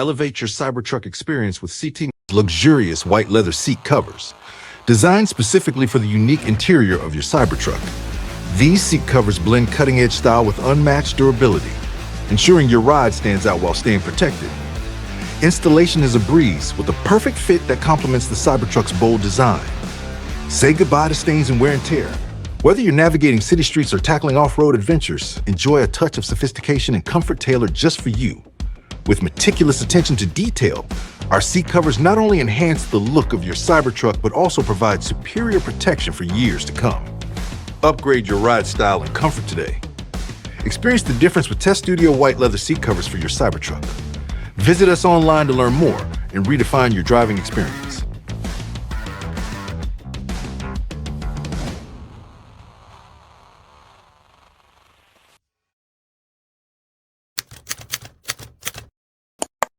Elevate your Cybertruck experience with CTMods luxurious white leather seat covers, designed specifically for the unique interior of your Cybertruck. These seat covers blend cutting-edge style with unmatched durability, ensuring your ride stands out while staying protected. Installation is a breeze with a perfect fit that complements the Cybertruck's bold design. Say goodbye to stains and wear and tear. Whether you're navigating city streets or tackling off-road adventures, enjoy a touch of sophistication and comfort tailored just for you. With meticulous attention to detail, our seat covers not only enhance the look of your Cybertruck, but also provide superior protection for years to come. Upgrade your ride style and comfort today. Experience the difference with Test Studio white leather seat covers for your Cybertruck. Visit us online to learn more and redefine your driving experience.